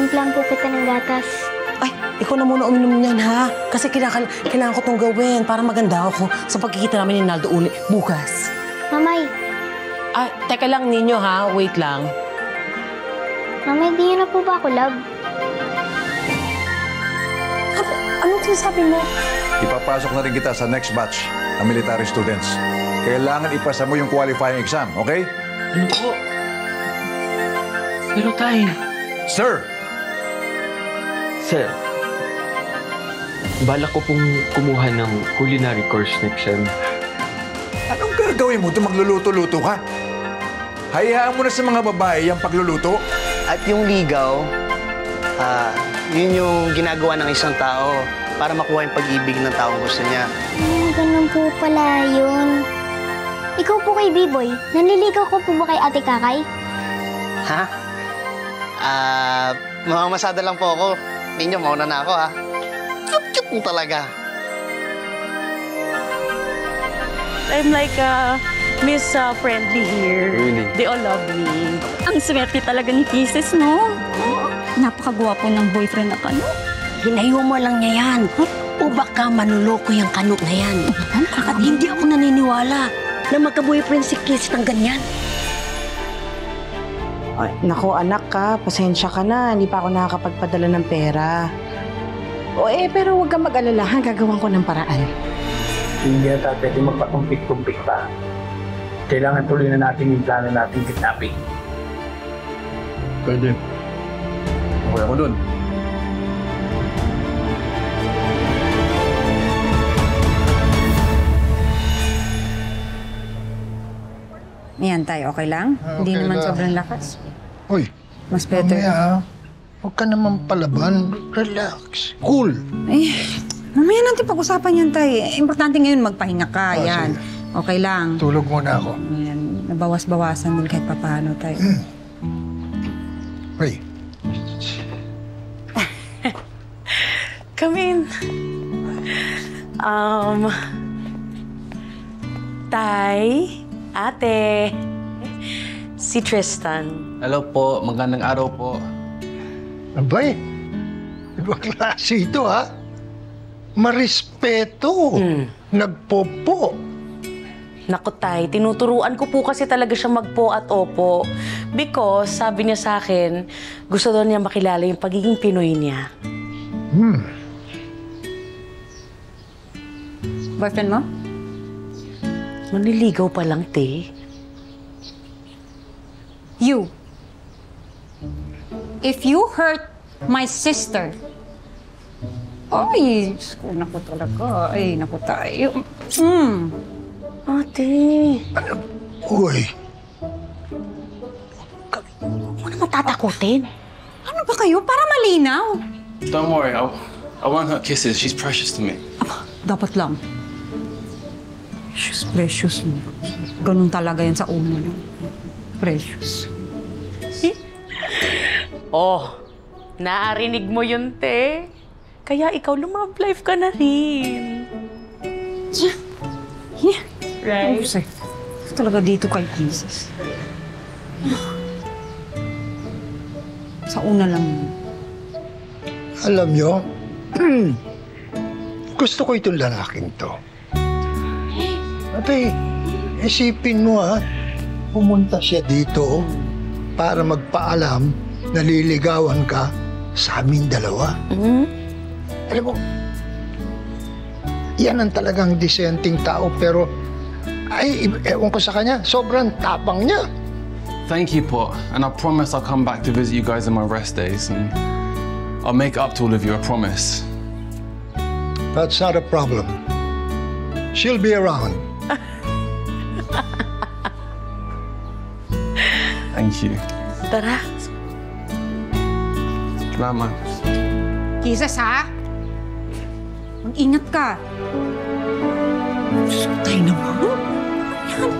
Titimplan po kita ng gatas. Ay, ikaw na muna uminom niyan, ha? Kasi kailangan ko itong gawin para maganda ako sa pagkikita namin ni Naldo uli bukas. Mamay. Ah, teka lang ninyo, ha? Wait lang. Mamay, di niyo na po ba ako love? Anong sinasabi mo? Ipapasok na rin kita sa next batch ng military students. Kailangan ipasa mo yung qualifying exam, okay? Ano po? Pero tay... Sir! Sir, balak ko pong kumuha ng culinary course next sem. Anong gagawin mo? Magluluto-luto ka? Hayaan mo na sa mga babae yung pagluluto. At yung ligaw, yun yung ginagawa ng isang tao para makuha yung pag-ibig ng taong gusto niya. Ganun po pala yun. Ikaw po kay B-Boy, nanliligaw ko po ba kay Ate Kakay? Ha? Mamamasada lang po ako. Ninyo, mauna na ako, ha? Cute-cute mo talaga. I'm like Miss Friendly here. Really? They all love me. Ang swerte talaga ni Kisses, no? Napakagwapo ng boyfriend na kano. Hinayo mo lang niya yan. O baka manuloko yung kanok na yan. At hindi ako naniniwala na magka-boyfriend si Kiss ng ganyan. Ay, naku, anak ka, pasensya ka na. Hindi pa ako nakakapagpadala ng pera. Pero huwag kang mag-alala, ha? Gagawan ko ng paraan. Hindi yata pwede magpatumpik-tumpik pa. Kailangan tuloy na natin yung plano natin kidnapping. Pwede. Okay ako dun. Ayan tayo, okay lang? Hindi okay naman lang. sobrang lakas. Uy, Mas better. mamaya, huwag ka naman palaban. Relax. Cool. Mamaya natin pag-usapan yan tayo. Importante ngayon magpahinga ka, yan. Sige. Okay lang. Tulog muna ako. Ayan, nabawas-bawasan din kahit papaano tayo. Hey. Come in. Tay, ate, si Tristan. Hello po, magandang araw po. Abay, ibang klase ito, ha? Marespeto. Nagpopo. Naku, Tay, tinuturuan ko po kasi talaga siya magpo at opo. Because, sabi niya sa akin, gusto daw niya makilala yung pagiging Pinoy niya. Boyfriend mo? Manliligaw pa lang, te. You. If you hurt my sister, Ay, naku talaga. Ay, naku tayo. Ate. Uy, Huwag mo na matatakutin. Ano ba kayo? Para malinaw. Don't worry, I want her kisses. She's precious to me. Dapat lang. Precious. Ganun talaga yan sa una. Precious. Oh, naarinig mo yun, te. Kaya ikaw love life ka na rin. Yeah. Right? Talaga dito kay Jesus. Sa una lang. alam nyo, gusto ko itong lalaking to. Abay, isipin mo, ha? Pumunta siya dito para magpaalam na liligawan ka sa amin dalawa. Alam mo, yan ang talagang disenteng tao, pero ay, ewan ko sa kanya, sobrang tapang niya. Thank you po, and I promise I'll come back to visit you guys on my rest days, and I'll make up to all of you, I promise. That's not a problem. She'll be around. Thank you. Tara. Salamat. Jesus, ha? Mag-ingat ka. Tayo naman. Yan.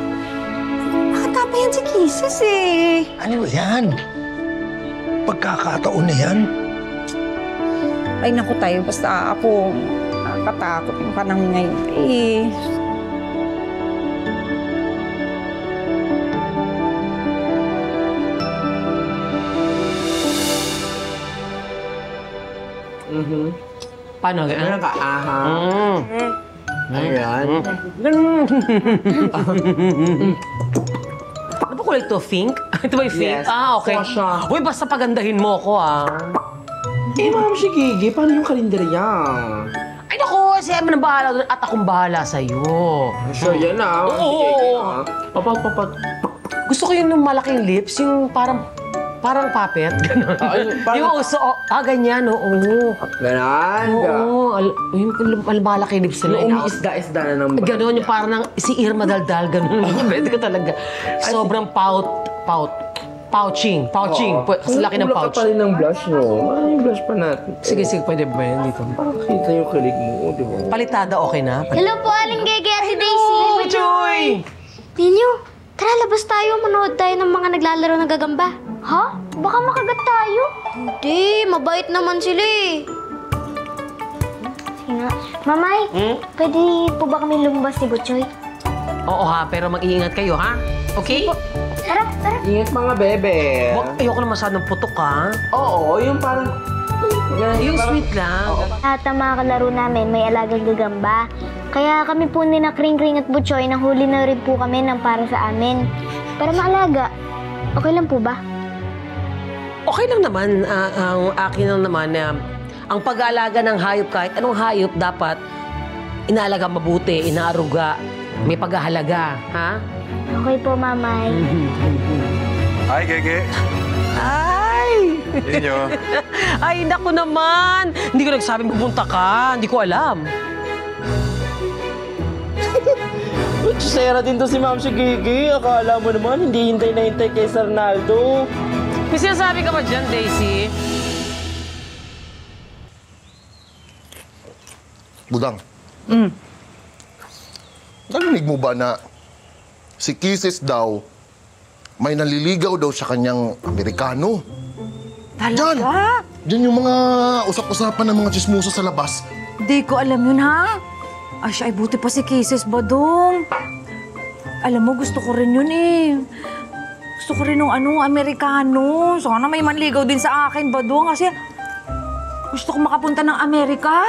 Bata pa yan si Kisses, eh. Ano yan? Pagkakataon na yan. Ay, naku tayo. Basta ako, nakakatakot yung panahon ngayon. Eh, Paano? Ganun ka, aha. Ayan. Ano ba kulay to? Pink? Ito ba yung pink? Yes. Okay. Sasha. Uy, basta pagandahin mo ko, Eh, Ma'am si Gigi, paano yung karinderya? Ay, naku, si Emma na bahala doon at akong bahala sa'yo. So, yan na. Oo. Gusto ko yung malaking lips, yung parang puppet, gano'n. Yung uso, ganyan, oo. Ganon? Oo, yung malaking lips nila. Yung umiisda-isda na ng... Gano'n, yung parang si Irma Daldal, gano'n. Pwede ko talaga. Sobrang pouching. Kasi laki ng pouch. Kulang ka pa rin ng blush, no? Ano yung blush pa natin? Sige, pwede ba yan dito? Parang kita yung kilig mo, di ba? Palitada, okay na? Hello po, Aling Gege at si Daisy. Oh, Joy! Ninyo, tara labas tayo. Manood tayo ng mga naglalaro ng gagamba. Ha? Baka makagat tayo. Hindi, mabait naman sila eh. Sige nga. Mamay, pwede po ba kami lumabas ni Butchoy? Oo ha, pero mag-iingat kayo ha? Okay? Tara. Ingat mga bebe. Ayoko na masyadong putok ha? Oo, yung parang... Yung sweet lang. At ang mga kalaro namin may alagang gagamba. Kaya kami po ni na Kring-Kring at Butchoy nahuli na rin po kami ng para sa amin. Para maalaga. Okay lang po ba? Okay lang naman. Ang akin lang naman na ang pag-aalaga ng hayop, kahit anong hayop, dapat inaalaga mabuti, inaaruga, may paghahalaga, ha? Okay po, Mamay. Hi, Gege. Ay! Ninyo. Ay, naku naman! Hindi ko nagsabing pupunta ka. Hindi ko alam. Sera din to si Ma'am si Gigi. Akala mo naman, hindi hintay na hintay kay Sir Naldo. May sinasabi ka ba dyan, Daisy? Budang. Narinig mo ba na si Kisses daw may naliligaw daw sa kanyang Amerikano? Talaga? Diyan yung mga usap-usapan ng mga chismosa sa labas. Di ko alam yun, ha? Ay, siya, ay buti pa si Kisses, Badong. Alam mo, gusto ko rin yun eh. Gusto ko rin ng Amerikano. Sana may manligaw din sa akin, Badong. Kasi gusto ko makapunta ng Amerika.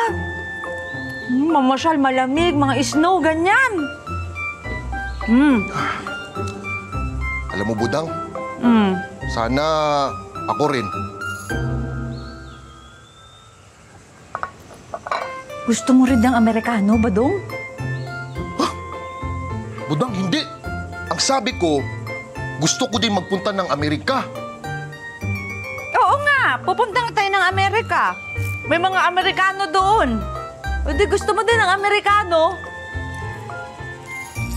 Mamasyal, malamig, mga snow, ganyan. Alam mo, Budang, sana ako rin. Gusto mo rin ng Amerikano, Badong? Budang, hindi. Ang sabi ko, gusto ko din magpunta ng Amerika. Oo nga, pupunta nga tayo ng Amerika. May mga Amerikano doon. O di gusto mo din ng Amerikano?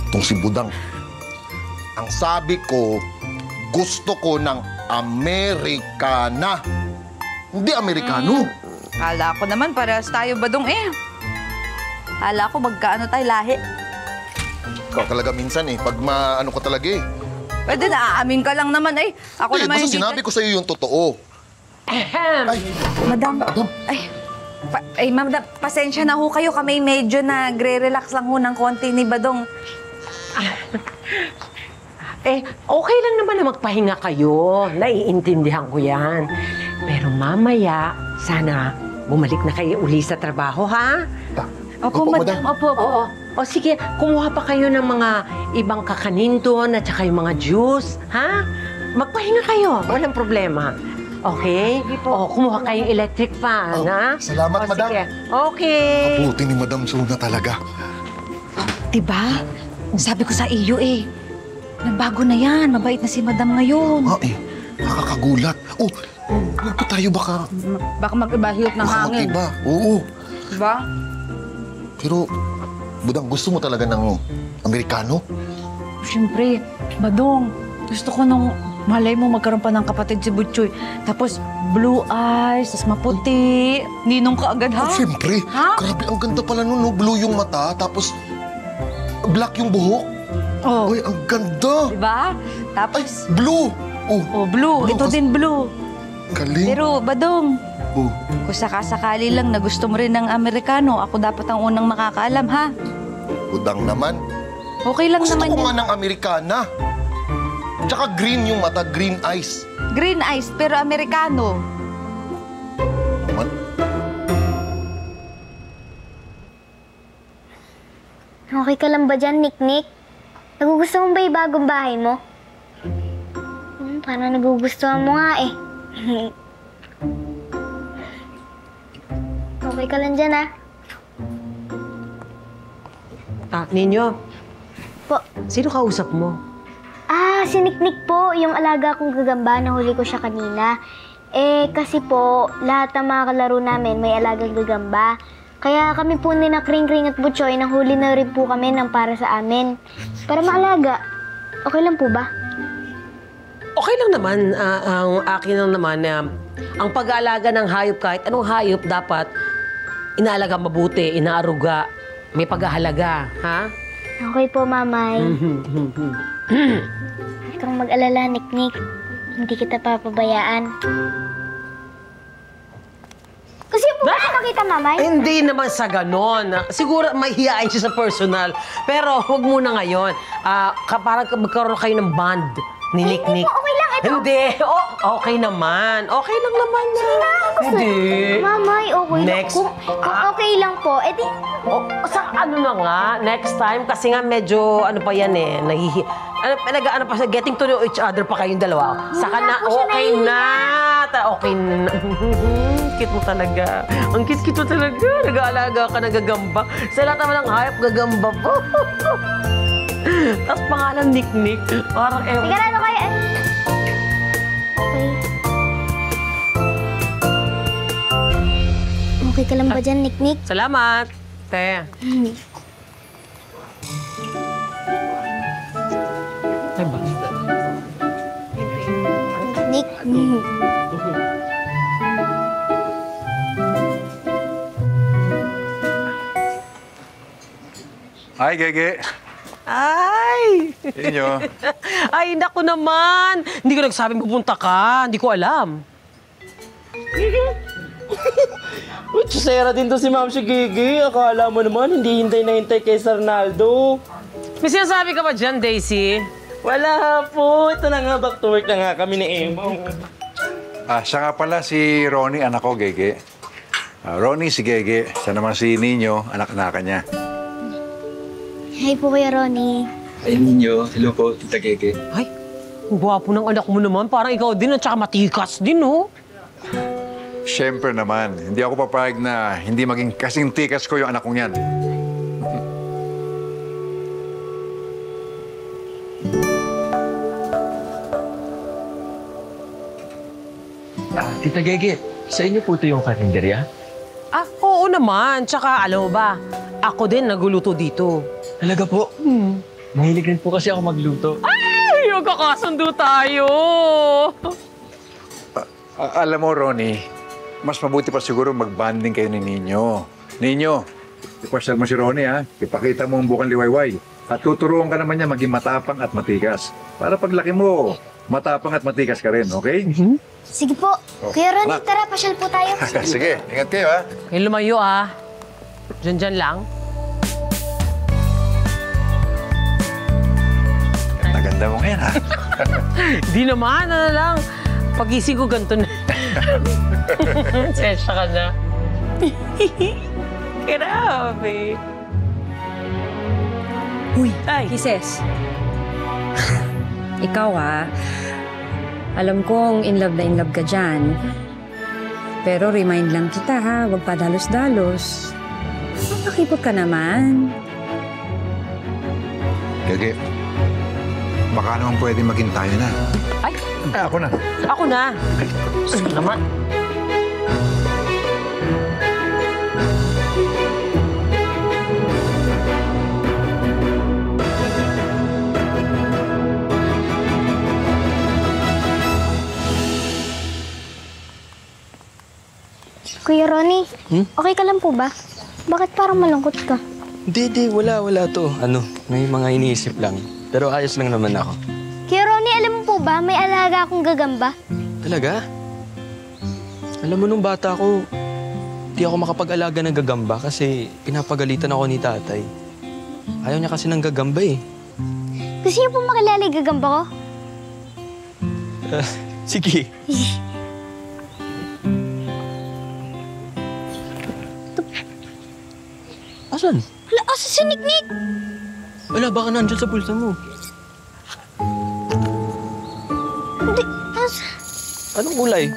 Itong si Budang, ang sabi ko, gusto ko ng Amerikana. Hindi Amerikano. Kala ko naman parehas tayo, Badong eh. Kala ko magkaano tayo lahi. Ikaw talaga minsan eh, pag maano ka talaga eh. Pwede na, aamin ka lang naman eh. Ako naman basta sinabi ko sa'yo yung totoo. Madam. Ay, madam, pasensya na ho kayo. Kami medyo nagre-relax lang ho ng konti ni Badong. Okay lang naman na magpahinga kayo. Naiintindihan ko yan. Pero mamaya, sana bumalik na kayo uli sa trabaho, ha? Opo, madam. Opo. O sige, kumuha pa kayo ng mga ibang kakanin doon at saka yung mga juice, ha? Magpahinga kayo, walang problema. Okay? O, kumuha kayong electric fan, ha? Salamat, madam. Sige. Okay. Kabuti ni Madam Suna talaga. Diba? Sabi ko sa iyo eh. Nagbago na yan. Mabait na si madam ngayon. Nakakagulat. Oh, huwag pa tayo baka... Baka mag-ibahiyot ng hangin. Mag-iba, oo. Diba? Pero, Budang, gusto mo talaga ng Amerikano? Siyempre, Badong, gusto ko nung malay mo magkaroon pa ng kapatid si Butchoy. Tapos, blue eyes, tapos maputi. Ninong ka agad, ha? Siyempre. Ha? Grabe, ang ganda pala nun, no? Blue yung mata, tapos black yung buhok. Oh. Uy, ang ganda. Diba? Tapos... Blue! Oh, blue. Ito din blue. Galing. Pero, Badong, Oh. kung sakasakali lang na gusto mo rin ng Amerikano, ako dapat ang unang makakaalam, ha? Budang naman. Okay lang Gusto naman ko yan. nga ng Amerikana. Tsaka green yung mata, green eyes. Green eyes, pero Amerikano. Okay ka lang ba dyan, Niknik? Nagugustuhan mo ba yung bagong bahay mo? Parang nagugustuhan mo nga eh. Okay ka lang dyan, ah. Ninyo. Po. Sino kausap mo? Si Niknik po, yung alaga kong gagamba, nahuli ko siya kanina. Kasi po, lahat ng mga kalaro namin may alagang gagamba. Kaya kami po ni na Kring-Kring at Butchoy, nahuli na rin po kami ng para sa amin. Para maalaga. Okay lang po ba? Okay lang naman. Ang akin lang naman na ang pag-aalaga ng hayop, kahit anong hayop, dapat inaalaga mabuti, inaaruga, may paghahalaga, ha? Okay po, Mamay. Huwag kang mag-alala, Niknik. Hindi kita papabayaan. Kasi po ba makita, Mamay? Hindi naman sa ganon. Siguro mahihiyain siya sa personal. Pero huwag muna ngayon. Parang magkaroon kayo ng bond ni Niknik. Hindi po, okay lang. Ito. Hindi. Okay naman. Okay lang naman na. Hindi. Mamay, okay Next. lang. Kung okay lang po, edi... Sa ano na nga, next time, kasi nga medyo, ano pa yan eh, ano pa, getting to know each other pa kayong dalawa. Saka na, okay na. Okay na. Cute mo talaga. Ang cute mo talaga. Nag-aalaga ka, nagagamba. Sa lahat naman ng hayop, gagamba po. Tapos pangalan Niknik. Parang ewan. Sigurado kayo. Okay ka lang ba dyan, Niknik? Salamat. Te. Ay ba? Nick. Hi, Gege. Ay! Inyo. Ay, naku naman. Hindi ko nagsabing pupunta ka. Hindi ko alam. Sera din to si Ma'am si Gigi. Akala mo naman, hindi hintay na hintay kay Sir Naldo. May sinasabi ka ba dyan, Daisy? Wala po. Ito na nga, back to work na nga kami ni Emo. Siya nga pala si Ronnie, anak ko, Gege. Ronnie, si Gege. Siya naman si Nino, anak-anaka niya. Hi po, Kuya Ronnie. Ay, Ninyo. Hello po, Tita Gege. Ay, ang gwapo ng anak mo naman. Parang ikaw din at saka matikas din, oh. Siyempre naman, hindi ako papayag na hindi maging kasing tikas ko yung anak kong yan. Tita Gege, sa inyo po ito yung karinderya? Oo naman. Tsaka, alam mo ba, ako din nagluluto dito. Talaga po? Mahilig rin po kasi ako magluto. Ay, magkakasundo tayo! Alam mo, Ronnie, mas mabuti pa siguro mag-banding kayo ni Nino. Nino, ipasyal mo si Ronnie, ha? Ipakita mo ang bukang liwayway. At tuturuan ka naman niya maging matapang at matikas. Para paglaki mo, matapang at matikas ka rin, okay? Sige po. Kuya Ronnie, tara, pasyal po tayo. Sige, ingat kayo, ha? Kayo lumayo, ah. Diyan lang. Ganda mo ngayon, ha? Di naman, ano lang. Pag-ising ko ganito na. Sensya ka na. Grabe. Uy, Kisses. Ikaw alam kong in love ka dyan. Pero remind lang kita huwag pa dalos-dalos. Makakipot ka naman. Gege, baka naman pwede maging tayo na. Ay! Ako na. Ako na. Gusto naman. Kuya Ronnie, okay ka lang po ba? Bakit parang malungkot ka? Hindi, wala to. May mga iniisip lang. Pero ayos lang naman ako. Kuya Ronnie, alam mo po ba, may alaga akong gagamba? Talaga? Alam mo, nung bata ako, di ako makapag-alaga ng gagamba kasi pinapagalitan ako ni tatay. Ayaw niya kasi ng gagamba eh. Gusto niyo po makilala yung gagamba ko? Sige. Asan? Asa si Niknik? Wala, baka nandyan sa bulsa mo. Hindi. Anong kulay?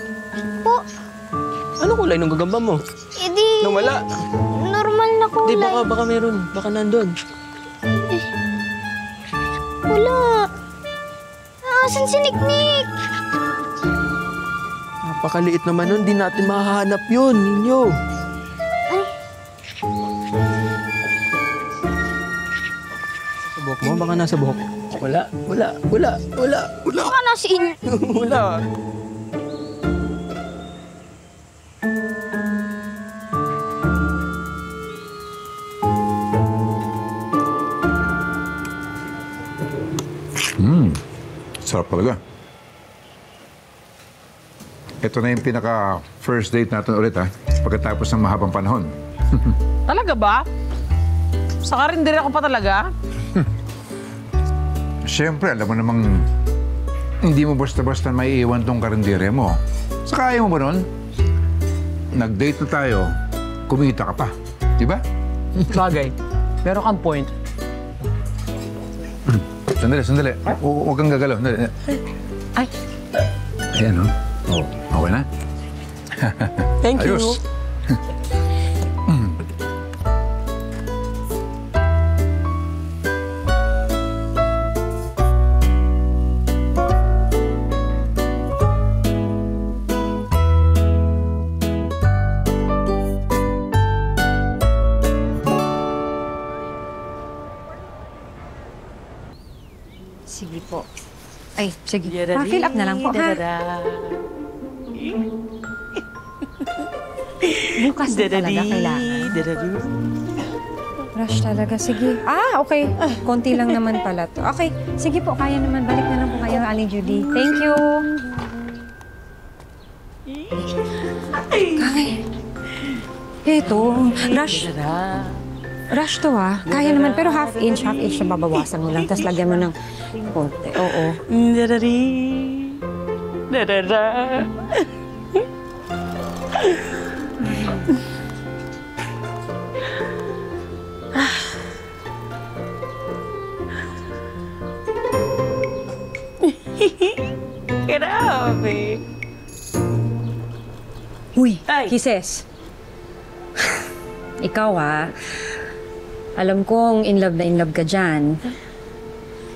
Po. Anong kulay nung gagamba mo? Edi... Nung wala? Normal na kulay. Hindi, baka meron. Baka nandun. Wala. Asan si Niknik? Napakaliit naman nun. Di natin mahahanap yun, ninyo. Ay. Sa buhok mo? Baka nasa buhok. Wala. Baka nasa inyo. Wala. Sarap talaga. Ito na yung pinaka first date natin ulit ha. Pagkatapos ng mahabang panahon. Talaga ba? Sa karindere ako pa talaga? Siyempre, alam mo namang hindi mo basta-basta maiiwan tong karindere mo. Saka ayaw mo ba nun? Nag-date na tayo, kumita ka pa. Diba? Bagay. Meron kang point. Sandali. Huwag kang gagalaw. Sandali. Ay. Ayan, no? Oh, okay na? Thank you. Ayos. Sige po. Ay, sige. Fill up na lang po, ha? Bukas na talaga kailangan. Rush talaga. Sige. Okay. Konti lang naman pala to. Okay. Sige po, kaya naman. Balik na lang po kayo, Aling Judy. Thank you. Kaya. Ito, rush to kaya naman, pero half inch na babawasan mo lang. Tapos lagyan mo ng konti. Oo. Grabe. Uy, Kisses. Ikaw alam kong in love ka dyan.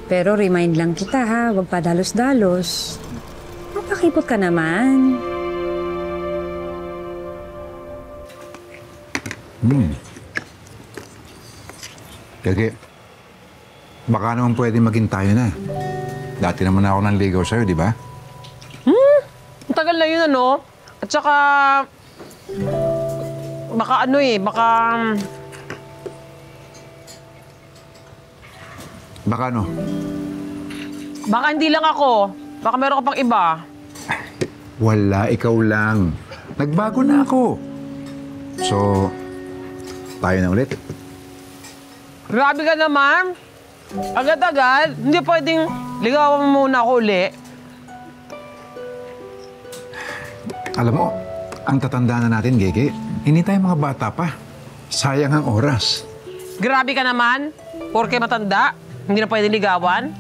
Pero remind lang kita huwag pa dalos-dalos. Mapakipot ka naman. Kaya, baka naman pwede maging tayo na. Dati naman ako nanligaw sa'yo, di ba? Ang tagal na yun, ano? At saka... Baka ano? Baka hindi lang ako. Baka meron ka pang iba. Wala, ikaw lang. Nagbago na ako. So, tayo na ulit. Grabe ka naman. Agad-agad. Hindi pwedeng ligawan mo muna ako uli. Alam mo, ang tatanda na natin, Gege, hindi tayo mga bata pa. Sayang ang oras. Grabe ka naman. Porke matanda, hindi na pwedeng ligawan.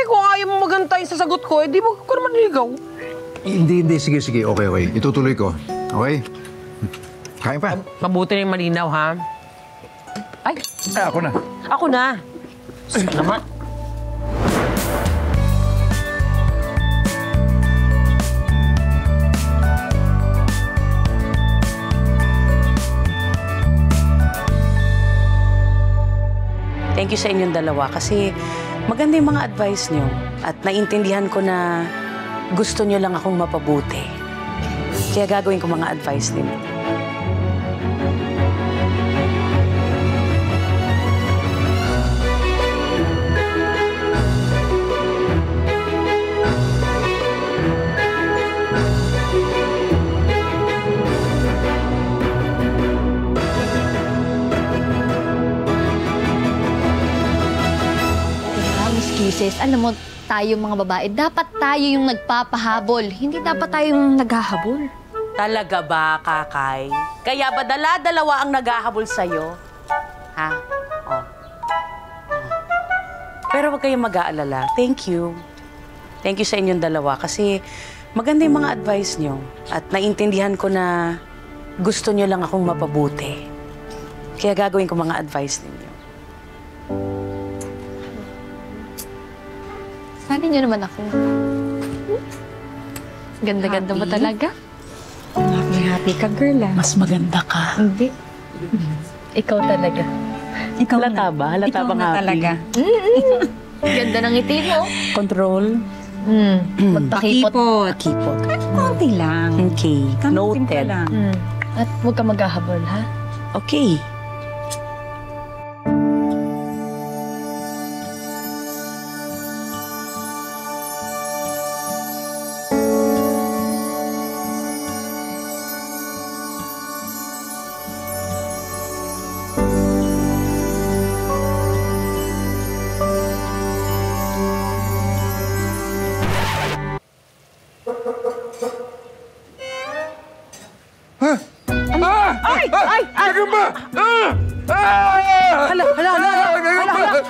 Kung ayaw mo magantay sa sagot ko, di mo ko naman ligaw. Hindi. Sige. Okay. Itutuloy ko. Okay? Kain pa. Mabuti na yung malinaw, ha? Ay, ako na. Ako na. Naman. Thank you sa inyong dalawa kasi maganda yung mga advice nyo at naiintindihan ko na gusto nyo lang akong mapabuti. Kaya gagawin ko mga advice ninyo. Kisses, alam mo, tayo mga babae, dapat tayo yung nagpapahabol. Hindi dapat tayo yung naghahabol. Talaga ba, Kakay? Kaya ba dala-dalawa ang naghahabol sa'yo? Ha? Oh. Pero huwag kayong mag-aalala. Thank you. Thank you sa inyong dalawa kasi maganda yung mga advice nyo. At naintindihan ko na gusto nyo lang akong mapabuti. Kaya gagawin ko mga advice ninyo. Sana nyo naman ako. Ganda-ganda mo talaga. Happy ka, girl, ah. Mas maganda ka. Hindi. Ikaw talaga. Ikaw Halata ba? Halata bang happy? talaga. Ganda ng ngiti mo. Control. Magpakipot. Pakipot. Konti lang. Okay. Noted. At huwag ka maghahabol, ha? Okay. Gagamba!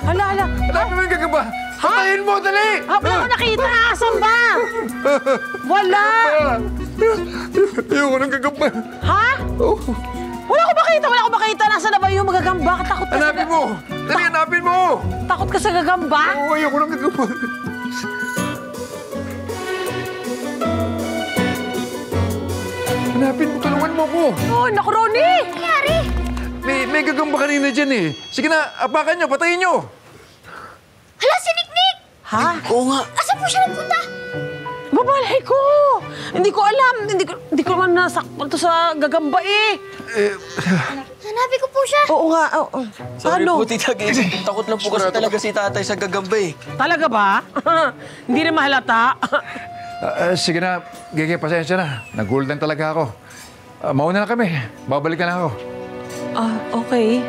Hala! Hanapin mo yung gagamba! Patayin mo, dali! Wala ko nakita! Asan ba? Wala! Ayoko ng gagamba. Ha? Wala ko makita! Nasaan na ba yung magagamba? Takot ka Hanapin mo! Dali, hanapin mo! Takot ka sa gagamba? Oo, ayoko ng gagamba. Hanapin mo, tulungan mo ko. Oh, naku, Ronnie! Nangyari? May gagamba kanina dyan eh. Sige na, apakan nyo, patayin nyo. Hala, si Niknik! Ha? Oo nga. Asan po siya nagpunta? Babalay ko! Hindi ko alam. Hindi ko man nasakpan to sa gagamba eh. Hanabi ko po siya. Oo nga. Sorry Paano? po, Tita Gigi. Takot lang po kasi talaga si tatay sa gagamba eh. Talaga ba? Hindi na mahalata. Sige na, Gigi, pasensya na. Nag-hold lang talaga ako. Mauna na kami. Babalik na lang ako. Okay.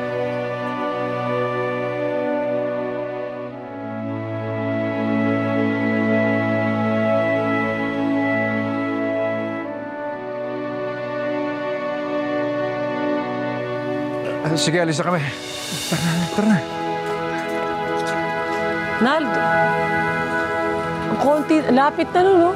Sige, alis na kami. Tara na. Naldo. Ang konti, lapit na no?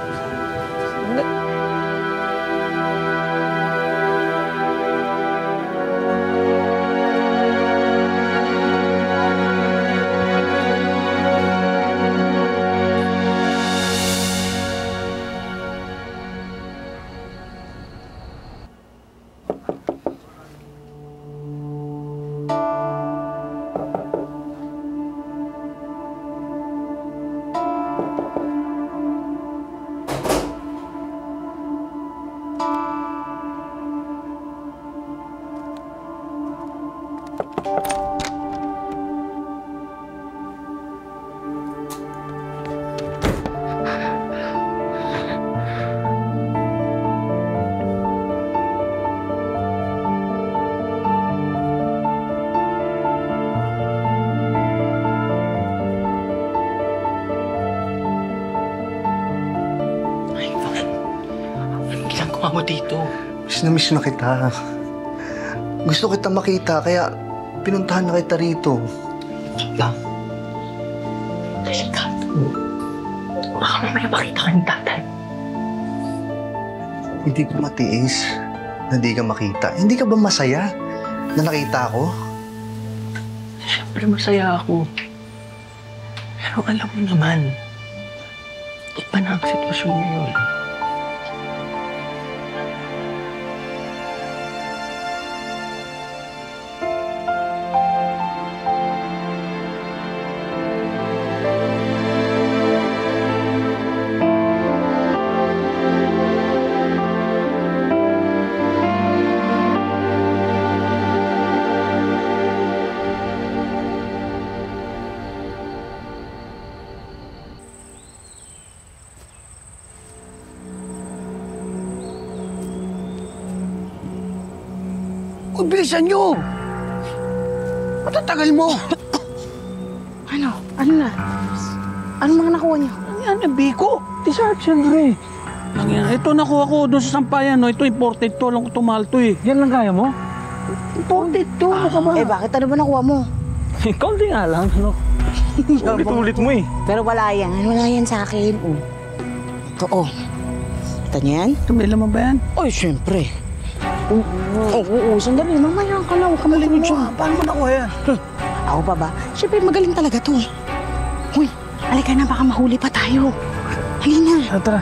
Mo dito. Miss na kita. Gusto kita makita, kaya pinuntahan na kita rito. Lang. Delikado. Baka mamaya makita ka ng tatay. Hindi ko matiis na hindi ka makita. Hindi ka ba masaya na nakita ako? Siyempre masaya ako. Pero alam mo naman, iba na ang sitwasyon ngayon. Huwag bilisan nyo! Matatagal mo! Ano? Ano na? Ano mga nakuha niyo? Ano yan? Biko? T-shirt, siyempre. Ito nakuha ko doon sa sampayan, no? Ito imported to. Alam ko tumahal to eh. Yan lang kaya mo? Imported to. Ano ka ba? Eh, bakit ano ba nakuha mo? Kaunti nga lang, ano? Ulit-ulit mo eh. Pero wala yan. Wala yan sa akin. Oh. Ito, oh. Kita niyo yan? Ito, may laman ba yan? Ay, syempre. Oo, sandali. Mamaya ka na. Huwag ka malimit siya. Paano mo nakuha yan? Ako pa ba? Syempre, magaling talaga to. Uy, halika na. Baka mahuli pa tayo. Halina. Tara.